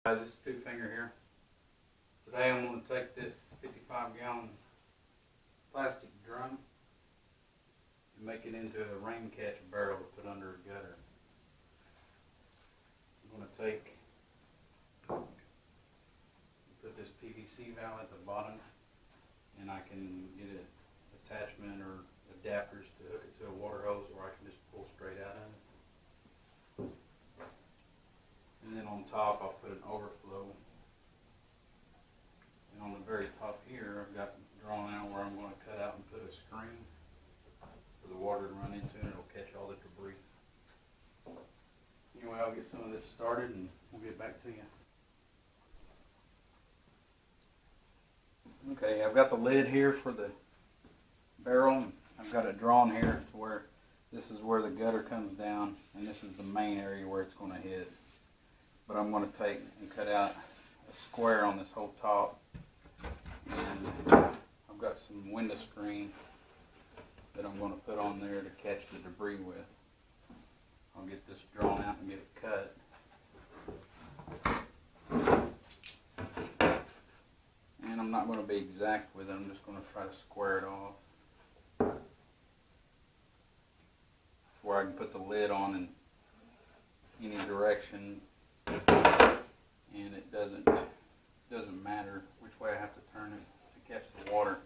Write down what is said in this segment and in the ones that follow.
Guys, this is two finger here. Today I'm going to take this 55-gallon plastic drum and make it into a rain catch barrel to put under a gutter. I'm going to put this PVC valve at the bottom, and I can get an attachment or adapters to hook it to a water hose, or I can just pull straight out of it. And then on top I'll put an overflow. And on the very top here I've got drawn out where I'm going to cut out and put a screen for the water to run into, and it'll catch all the debris. Anyway, I'll get some of this started and we'll get back to you. Okay, I've got the lid here for the barrel. I've got it drawn here to where this is where the gutter comes down, and this is the main area where it's going to hit. But I'm going to take and cut out a square on this whole top, and I've got some window screen that I'm going to put on there to catch the debris with. I'll get this drawn out and get it cut. And I'm not going to be exact with it, I'm just going to try to square it off where I can put the lid on in any direction, and it doesn't matter which way I have to turn it to catch the water.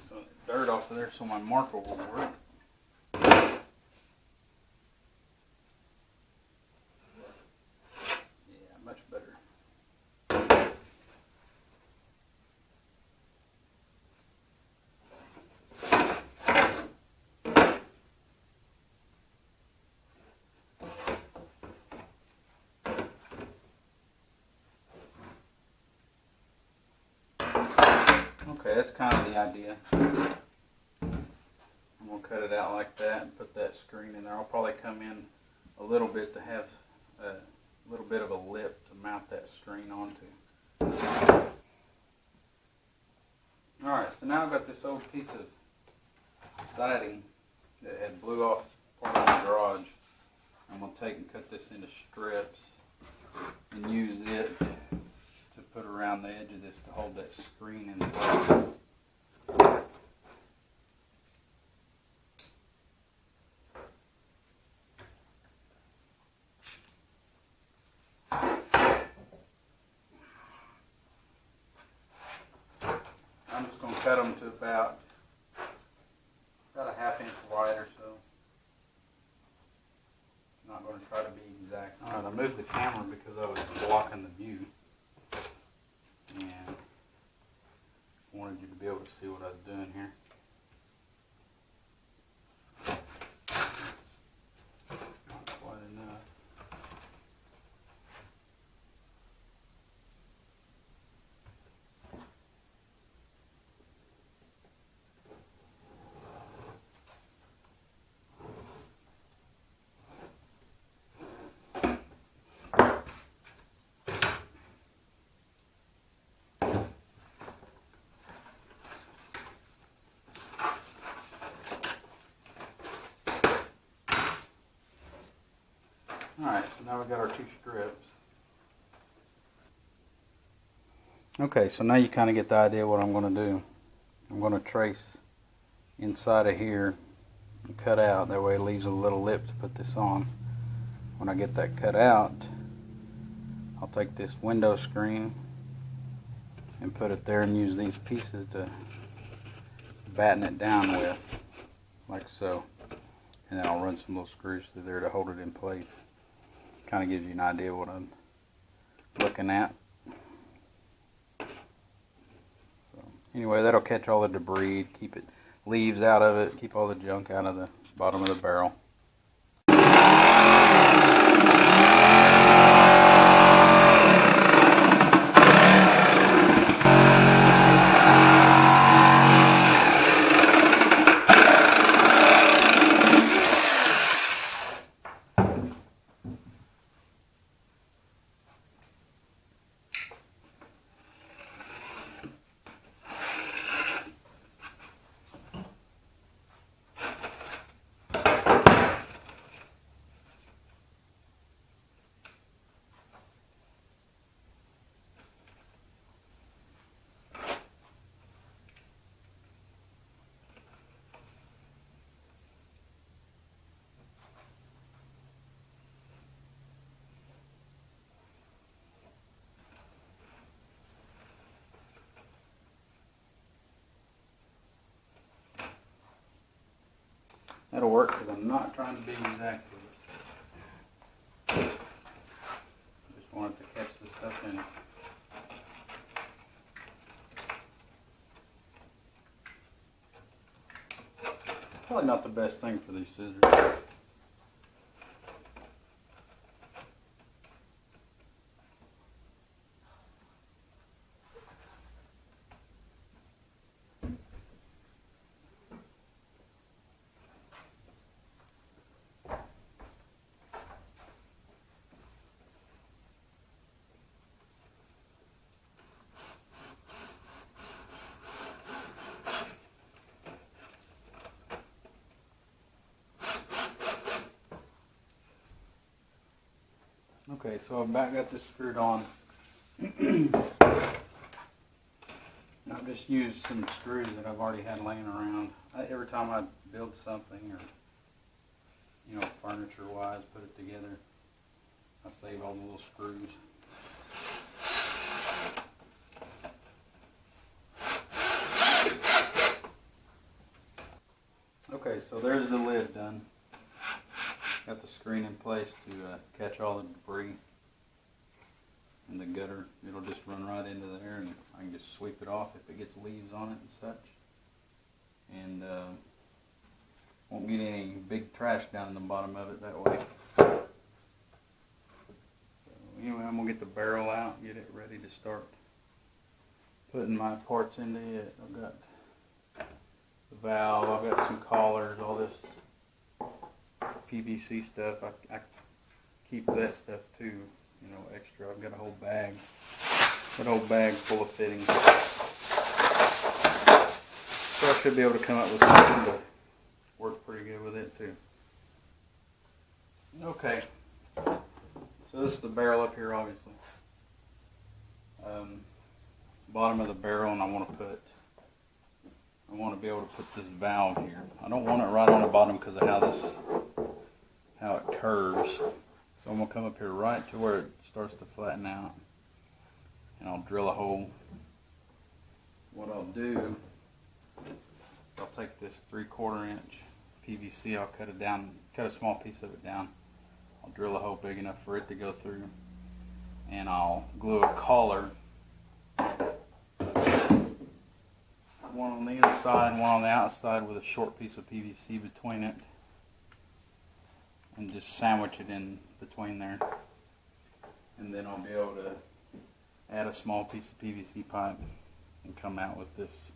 So dirt off of there so my marker will work. Okay, that's kind of the idea. I'm going to cut it out like that and put that screen in there. I'll probably come in a little bit to have a little bit of a lip to mount that screen onto. Alright, so now I've got this old piece of siding that had blew off part of the garage. I'm going to take and cut this into strips and use it to put around the edge of this to hold that screen in place. I'm just going to cut them to about a ½ inch wide or so. I'm not going to try to be exact. Alright, I moved the camera because I was blocking the view, and wanted you to be able to see what I was doing here. Not quite enough. Alright, so now we've got our two strips. Okay, so now you kind of get the idea of what I'm going to do. I'm going to trace inside of here and cut out. That way it leaves a little lip to put this on. When I get that cut out, I'll take this window screen and put it there and use these pieces to batten it down with, like so. And then I'll run some little screws through there to hold it in place. Kind of gives you an idea of what I'm looking at. So anyway, that'll catch all the debris, keep it leaves out of it, keep all the junk out of the bottom of the barrel. That'll work because I'm not trying to be exact with it. I just wanted to catch the stuff in it. Probably not the best thing for these scissors. Okay, so I've about got this screwed on. I've just used some screws that I've already had laying around. Every time I build something or, you know, furniture-wise, put it together, I save all the little screws. Okay, so there's the lid done. Got the screen in place to catch all the debris in the gutter. It'll just run right into there, and I can just sweep it off if it gets leaves on it and such. And won't get any big trash down in the bottom of it that way. So anyway, I'm gonna get the barrel out and get it ready to start putting my parts into it. I've got the valve, I've got some collars, all this PVC stuff. I keep that stuff too, you know, extra. I've got a whole bag full of fittings. So I should be able to come up with something to work pretty good with it too. Okay, so this is the barrel up here, obviously. Bottom of the barrel, and I want to be able to put this valve here. I don't want it right on the bottom because of how it curves. So I'm going to come up here right to where it starts to flatten out, and I'll drill a hole. What I'll do, I'll take this 3/4 inch PVC, I'll cut it down, cut a small piece of it down. I'll drill a hole big enough for it to go through, and I'll glue a collar, one on the inside and one on the outside with a short piece of PVC between it, and just sandwich it in between there. And then I'll be able to add a small piece of PVC pipe and come out with this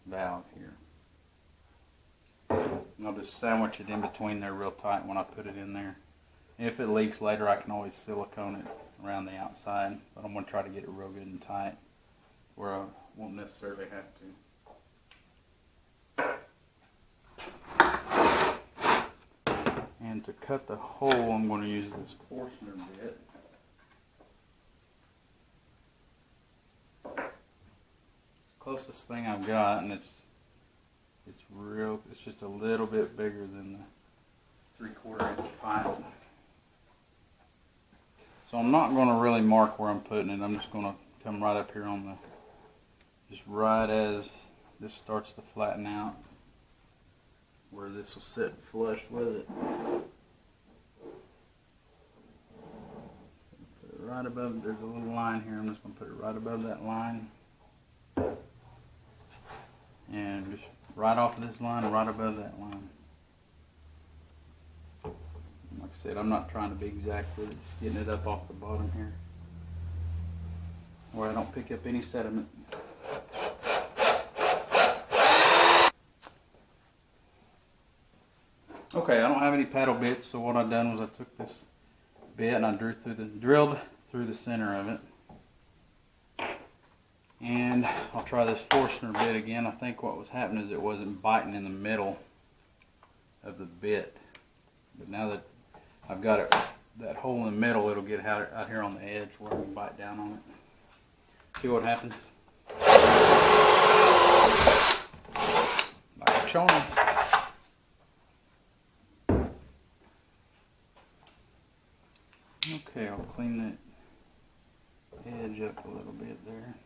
valve here. And I'll just sandwich it in between there real tight when I put it in there. If it leaks later, I can always silicone it around the outside, but I'm going to try to get it real good and tight where I won't necessarily have to. And to cut the hole, I'm going to use this Forstner bit. It's the closest thing I've got, and it's just a little bit bigger than the 3/4 inch pipe. So I'm not going to really mark where I'm putting it. I'm just going to come right up here on the, just right as this starts to flatten out, where this will sit flush with it. Put it right above, there's a little line here, I'm just going to put it right above that line. And just right off of this line, right above that line. Like I said, I'm not trying to be exact with it, just getting it up off the bottom here, where I don't pick up any sediment. Okay, I don't have any paddle bits, so what I've done was I took this bit and I drilled through the center of it. And I'll try this Forstner bit again. I think what was happening is it wasn't biting in the middle of the bit. But now that I've got it, that hole in the middle, it'll get out here on the edge where I can bite down on it. See what happens? Like I'm showing you. Okay, I'll clean that edge up a little bit there.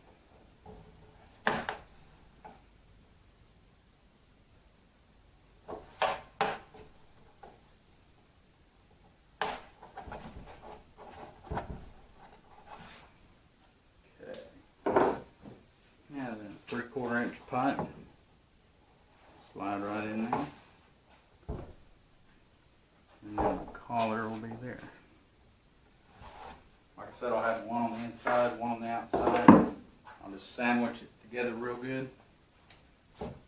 I said, I'll have one on the inside, one on the outside. I'll just sandwich it together real good.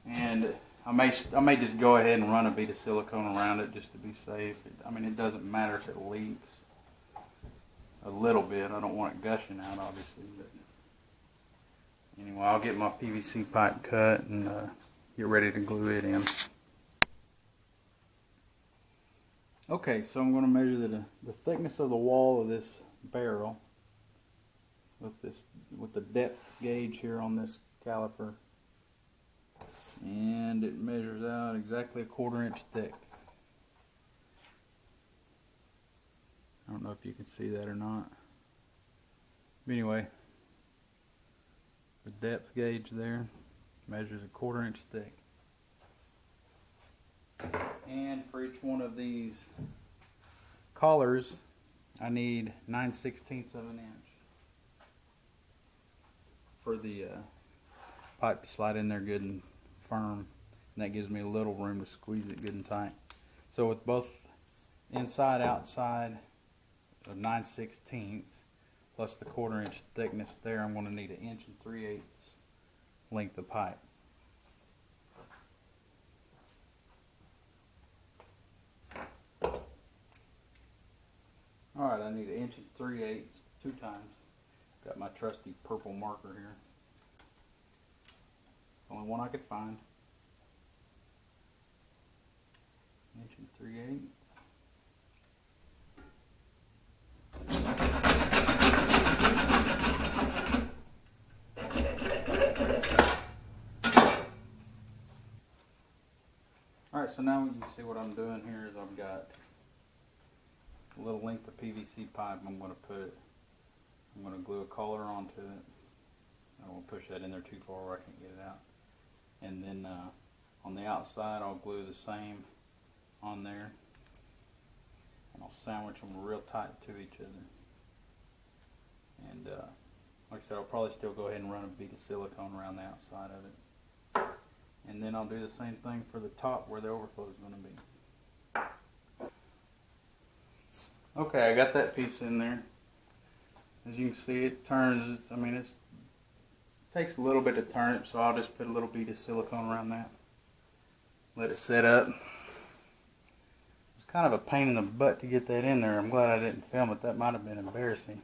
And I may just go ahead and run a bead of silicone around it just to be safe. I mean, it doesn't matter if it leaks a little bit. I don't want it gushing out, obviously. But anyway, I'll get my PVC pipe cut and get ready to glue it in. Okay, so I'm going to measure the thickness of the wall of this barrel with the depth gauge here on this caliper, and it measures out exactly a 1/4 inch thick. I don't know if you can see that or not. But anyway, the depth gauge there measures a 1/4 inch thick. And for each one of these collars, I need 9/16 of an inch for the pipe to slide in there good and firm, and that gives me a little room to squeeze it good and tight. So with both inside outside of 9/16 plus the 1/4 inch thickness there, I'm going to need 1 3/8 length of pipe. Alright, I need 1 3/8 2 times. Got my trusty purple marker here. Only one I could find. 1 3/8. Alright, so now you can see what I'm doing here is I've got a little length of PVC pipe. I'm going to glue a collar onto it. I won't push that in there too far where I can't get it out. And then on the outside I'll glue the same on there. And I'll sandwich them real tight to each other. And like I said, I'll probably still go ahead and run a bead of silicone around the outside of it. And then I'll do the same thing for the top where the overflow is going to be. Okay, I got that piece in there. As you can see, it turns. I mean, it takes a little bit to turn it, so I'll just put a little bead of silicone around that. Let it set up. It's kind of a pain in the butt to get that in there. I'm glad I didn't film it. That might have been embarrassing.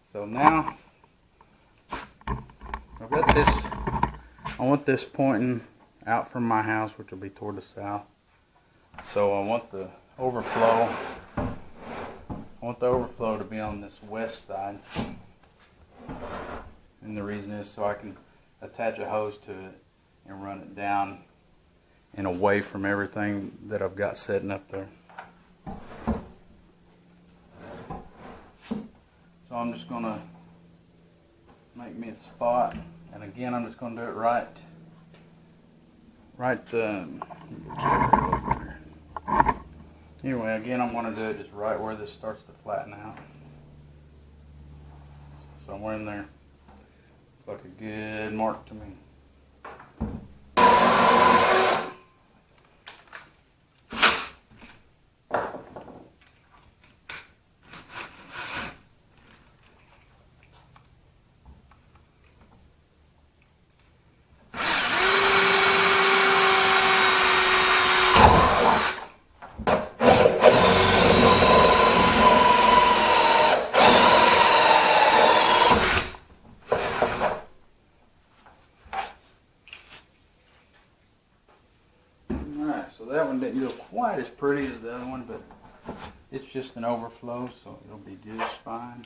So now, I've got this. I want this pointing out from my house, which will be toward the south. So I want the overflow to be on this west side. And the reason is so I can attach a hose to it and run it down and away from everything that I've got setting up there. So I'm just going to make me a spot, and again I'm just going to do it right anyway, again I'm going to do it just right where this starts to flatten out. Somewhere in there. Looks like a good mark to me. So that one didn't go quite as pretty as the other one, but it's just an overflow, so it'll be just fine.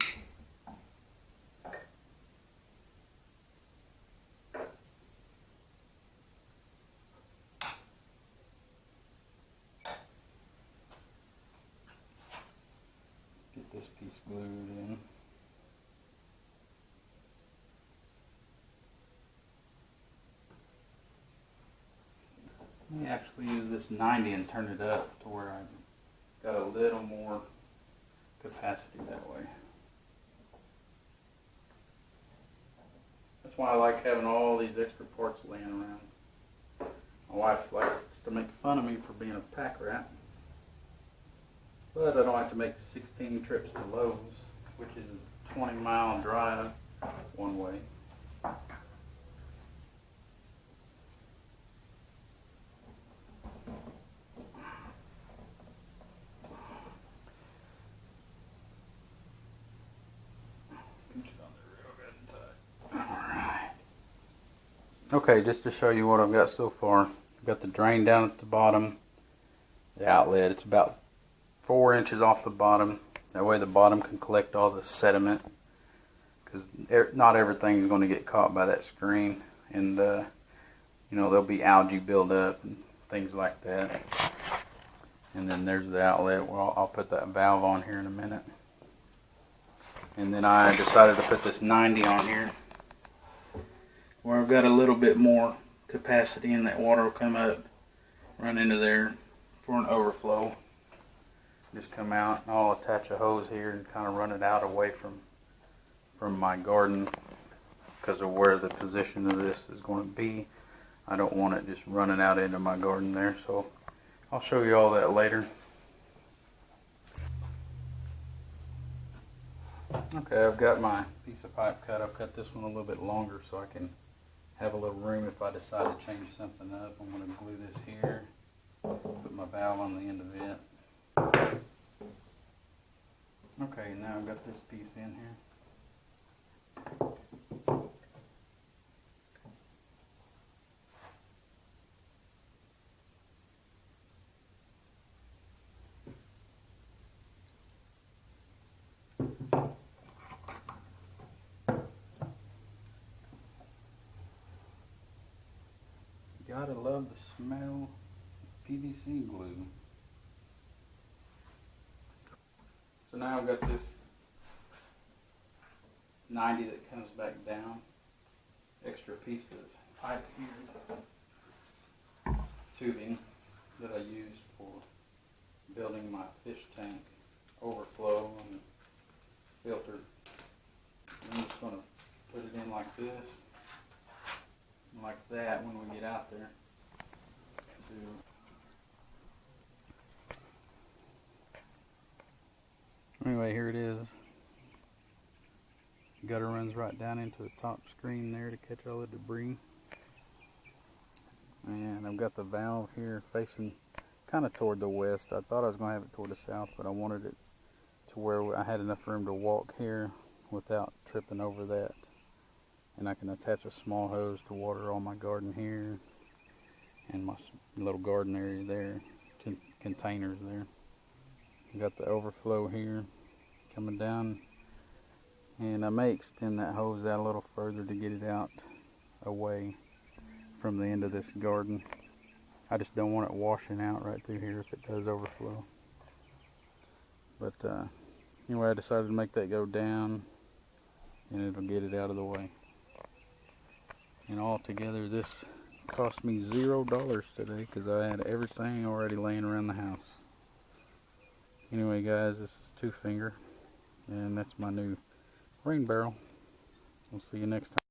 Get this piece glued in. Let me actually use this 90 and turn it up to where I've got a little more capacity that way. That's why I like having all these extra parts laying around. My wife likes to make fun of me for being a pack rat. But I don't have to make 16 trips to Lowe's, which is a 20-mile drive one way. Alright. Okay, just to show you what I've got so far. I've got the drain down at the bottom, the outlet. It's about 4 inches off the bottom. That way the bottom can collect all the sediment, because not everything is going to get caught by that screen, and you know, there'll be algae buildup and things like that. And then there's the outlet. Well, I'll put that valve on here in a minute. And then I decided to put this 90 on here, where I've got a little bit more capacity, and that water will come up, run into there for an overflow. Just come out, and I'll attach a hose here and kind of run it out away from my garden, because of where the position of this is going to be. I don't want it just running out into my garden there, so I'll show you all that later. Okay, I've got my piece of pipe cut. I've cut this one a little bit longer so I can have a little room if I decide to change something up. I'm going to glue this here, put my valve on the end of it. Okay, now I've got this piece in here. Gotta love the smell of PVC glue. So now I've got this 90 that comes back down. Extra piece of pipe here, tubing that I used for building my fish tank overflow and filter. I'm just going to put it in like this, and like that when we get out there. Anyway, here it is. Gutter runs right down into the top screen there to catch all the debris. And I've got the valve here facing kind of toward the west. I thought I was going to have it toward the south, but I wanted it to where I had enough room to walk here without tripping over that. And I can attach a small hose to water all my garden here and my little garden area there, containers there. I've got the overflow here coming down, and I may extend that hose out a little further to get it out away from the end of this garden. I just don't want it washing out right through here if it does overflow. But anyway, I decided to make that go down, and it'll get it out of the way. And altogether, this cost me $0 today because I had everything already laying around the house. Anyway, guys, this is Two Finger, and that's my new rain barrel. We'll see you next time.